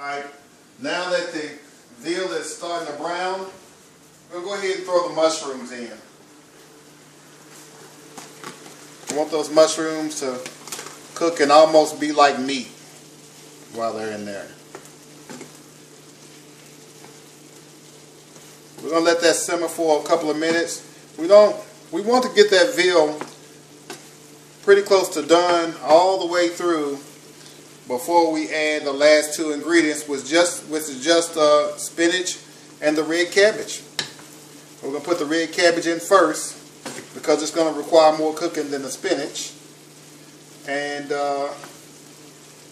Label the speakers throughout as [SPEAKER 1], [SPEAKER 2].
[SPEAKER 1] Alright, now that the veal is starting to brown, we'll go ahead and throw the mushrooms in. I want those mushrooms to cook and almost be like meat while they're in there. We're going to let that simmer for a couple of minutes. We want to get that veal pretty close to done all the way through before we add the last two ingredients, which is just spinach and the red cabbage. We're going to put the red cabbage in first because it's going to require more cooking than the spinach. And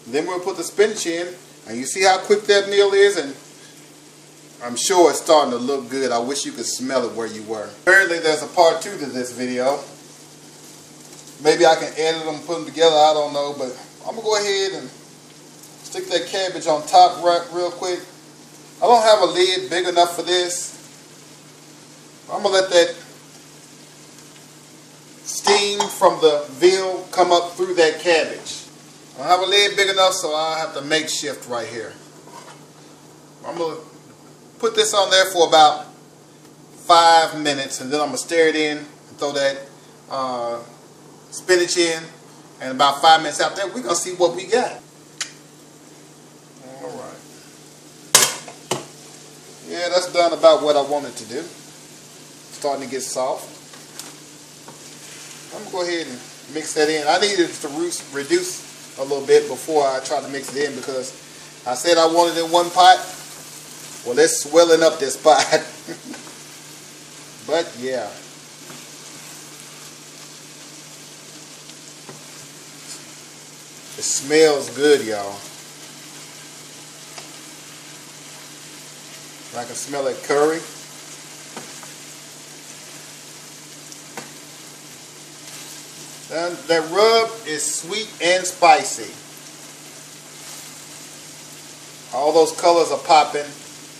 [SPEAKER 1] then we'll put the spinach in. And you see how quick that meal is? And I'm sure it's starting to look good. I wish you could smell it where you were. Apparently there's a part 2 to this video. Maybe I can edit them, put them together, I don't know. But I'm going to go ahead and stick that cabbage on top real quick. I don't have a lid big enough for this. I'm going to let that steam from the veal come up through that cabbage. I don't have a lid big enough, so I'll have to makeshift right here. I'm going to put this on there for about 5 minutes, and then I'm going to stir it in and throw that spinach in. And about 5 minutes after that, we're going to see what we got. Alright. Yeah, that's done about what I wanted to do. Starting to get soft. I'm going to go ahead and mix that in. I needed to reduce a little bit before I try to mix it in because I said I wanted it in one pot. Well, it's swelling up this pot. But yeah. It smells good, y'all. I can smell that curry. And that rub is sweet and spicy. All those colors are popping.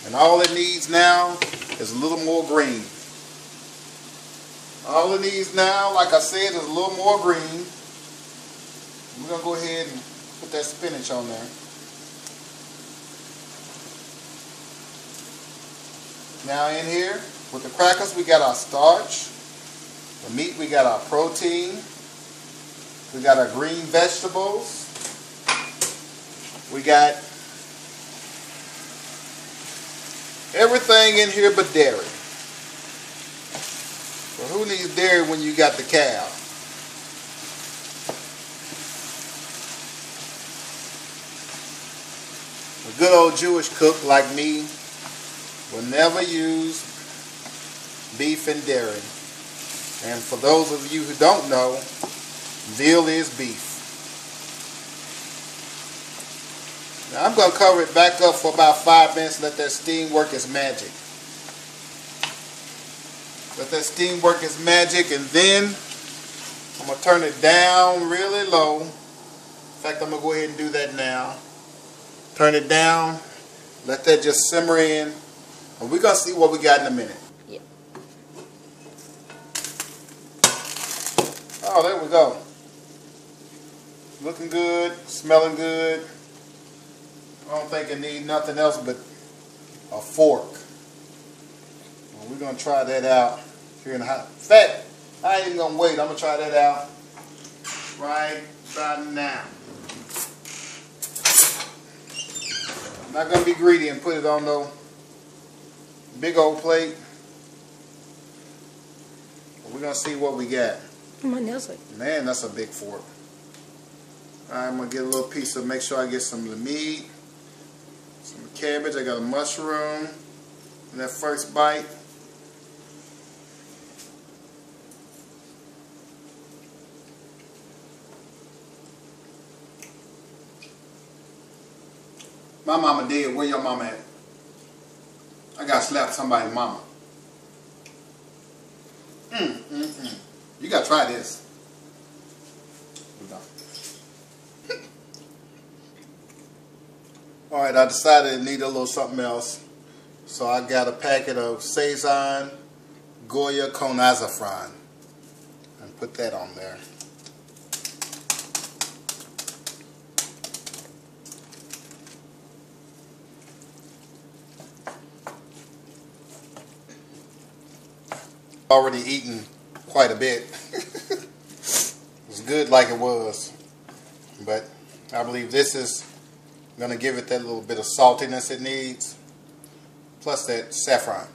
[SPEAKER 1] And all it needs now is a little more green. All it needs now, like I said, is a little more green. We're going to go ahead and put that spinach on there. Now in here, with the crackers, we got our starch. The meat, we got our protein. We got our green vegetables. We got everything in here but dairy. Well, who needs dairy when you got the cow? A good old Jewish cook like me will never use beef and dairy. And for those of you who don't know, veal is beef. Now I'm going to cover it back up for about 5 minutes and let that steam work its magic. Let that steam work its magic, and then I'm going to turn it down really low. In fact, I'm going to go ahead and do that now. Turn it down, let that just simmer in, and we're going to see what we got in a minute. Yeah. Oh, there we go. Looking good, smelling good. I don't think it needs nothing else but a fork. Well, we're going to try that out here in the house. In fact, I ain't even going to wait. I'm going to try that out right about now. I'm not going to be greedy and put it on no big old plate. But we're going to see what we got.
[SPEAKER 2] My nails are...
[SPEAKER 1] Man, that's a big fork. Alright, I'm going to get a little piece of, make sure I get some of the meat. Some cabbage, I got a mushroom in that first bite. My mama dead. Where your mama at? I got slapped somebody's mama. You gotta try this. Alright, I decided it needed a little something else. So I got a packet of Sazon Goya con azafran. And put that on there. Already eaten quite a bit. It's good like it was, but I believe this is going to give it that little bit of saltiness it needs, plus that saffron.